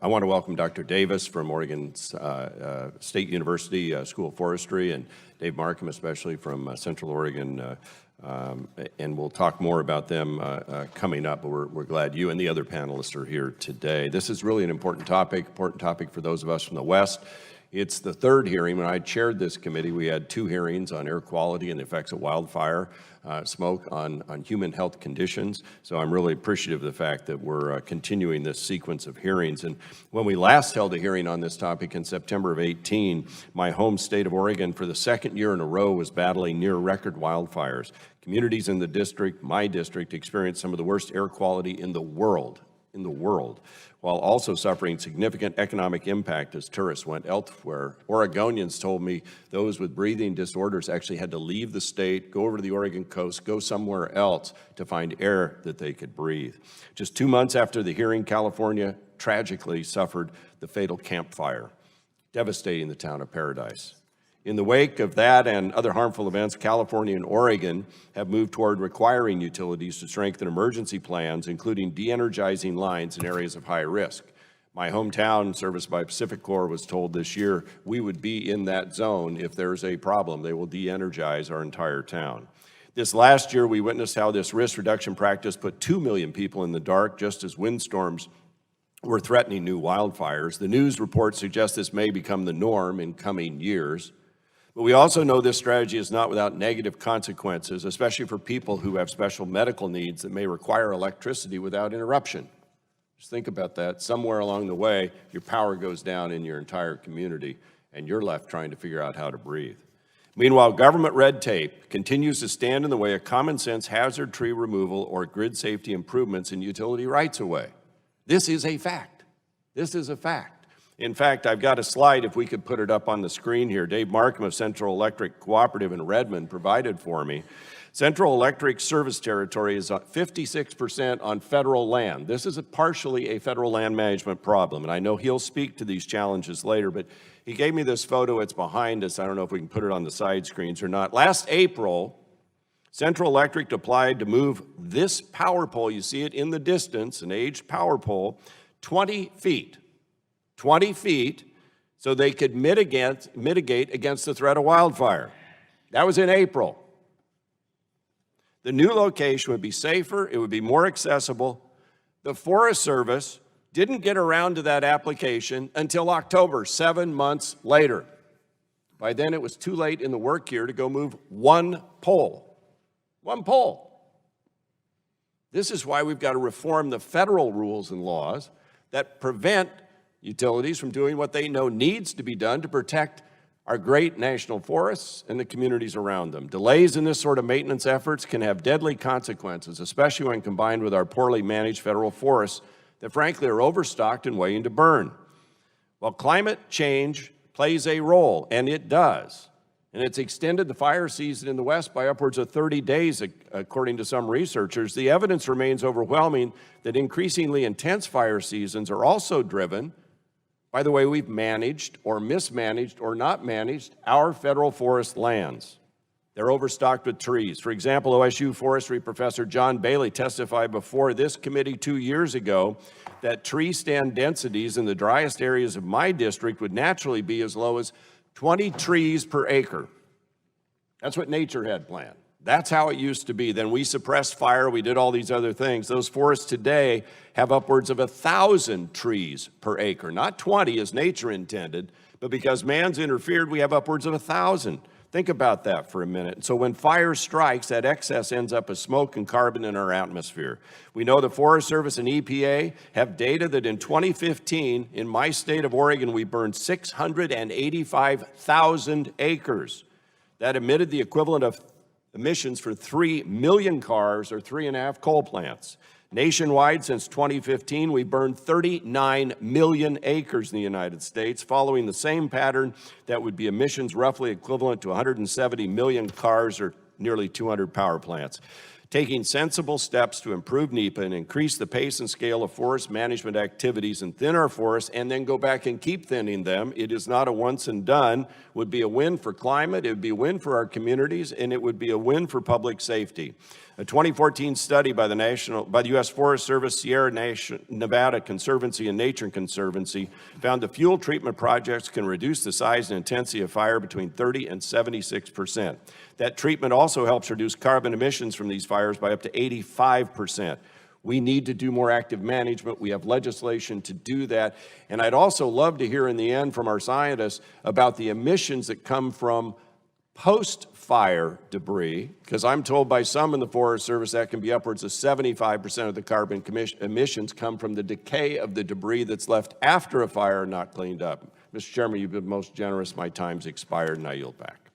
I want to welcome Dr. Davis from Oregon State University School of Forestry, and Dave Markham, especially from Central Oregon, and we'll talk more about them coming up, but we're glad you and the other panelists are here today. This is really an important topic for those of us from the West. It's the third hearing. When I chaired this committee, we had 2 hearings on air quality and the effects of wildfire smoke on human health conditions. So I'm really appreciative of the fact that we're continuing this sequence of hearings. And when we last held a hearing on this topic in September of 18, my home state of Oregon, for the second year in a row, was battling near record wildfires. Communities in the district, my district, experienced some of the worst air quality in the world, while also suffering significant economic impact as tourists went elsewhere. Oregonians told me those with breathing disorders actually had to leave the state, go over to the Oregon coast, go somewhere else to find air that they could breathe. Just 2 months after the hearing, California tragically suffered the fatal Camp Fire, devastating the town of Paradise. In the wake of that and other harmful events, California and Oregon have moved toward requiring utilities to strengthen emergency plans, including de-energizing lines in areas of high risk. My hometown, serviced by PacifiCorp, was told this year we would be in that zone if there's a problem. They will de-energize our entire town. This last year, we witnessed how this risk reduction practice put 2 million people in the dark, just as windstorms were threatening new wildfires. The news reports suggest this may become the norm in coming years. But we also know this strategy is not without negative consequences, especially for people who have special medical needs that may require electricity without interruption. Just think about that. Somewhere along the way, your power goes down in your entire community, and you're left trying to figure out how to breathe. Meanwhile, government red tape continues to stand in the way of common sense hazard tree removal or grid safety improvements in utility rights-of-way. This is a fact. This is a fact. In fact, I've got a slide, if we could put it up on the screen here. Dave Markham of Central Electric Cooperative in Redmond provided for me. Central Electric service territory is 56% on federal land. This is partially a federal land management problem, and I know he'll speak to these challenges later, but he gave me this photo. It's behind us. I don't know if we can put it on the side screens or not. Last April, Central Electric applied to move this power pole, you see it in the distance, an aged power pole, 20 feet, so they could mitigate against the threat of wildfire. That was in April. The new location would be safer, it would be more accessible. The Forest Service didn't get around to that application until October, 7 months later. By then it was too late in the work year to go move one pole. One pole. This is why we've got to reform the federal rules and laws that prevent utilities from doing what they know needs to be done to protect our great national forests and the communities around them. Delays in this sort of maintenance efforts can have deadly consequences, especially when combined with our poorly managed federal forests that frankly are overstocked and waiting to burn. While climate change plays a role, and it does, and it's extended the fire season in the West by upwards of 30 days, according to some researchers, the evidence remains overwhelming that increasingly intense fire seasons are also driven by the way we've managed or mismanaged or not managed our federal forest lands. They're overstocked with trees. For example, OSU forestry professor John Bailey testified before this committee 2 years ago that tree stand densities in the driest areas of my district would naturally be as low as 20 trees per acre. That's what nature had planned. That's how it used to be. Then we suppressed fire, we did all these other things. Those forests today have upwards of 1,000 trees per acre. Not 20 as nature intended, but because man's interfered, we have upwards of 1,000. Think about that for a minute. So when fire strikes, that excess ends up as smoke and carbon in our atmosphere. We know the Forest Service and EPA have data that in 2015, in my state of Oregon, we burned 685,000 acres. That emitted the equivalent of emissions for 3 million cars or 3.5 coal plants. Nationwide, since 2015, we burned 39 million acres in the United States, following the same pattern that would be emissions roughly equivalent to 170 million cars or nearly 200 power plants. taking sensible steps to improve NEPA and increase the pace and scale of forest management activities and thin our forests and then go back and keep thinning them. It is not a once and done. Would be a win for climate, it would be a win for our communities, and it would be a win for public safety. A 2014 study by the U.S. Forest Service, Sierra Nevada Conservancy, and Nature Conservancy found the fuel treatment projects can reduce the size and intensity of fire between 30 and 76%. That treatment also helps reduce carbon emissions from these fires by up to 85%. We need to do more active management. We have legislation to do that. And I'd also love to hear in the end from our scientists about the emissions that come from post-fire debris, because I'm told by some in the Forest Service that can be upwards of 75% of the carbon emissions come from the decay of the debris that's left after a fire and not cleaned up. Mr. Chairman, you've been most generous. My time's expired, and I yield back.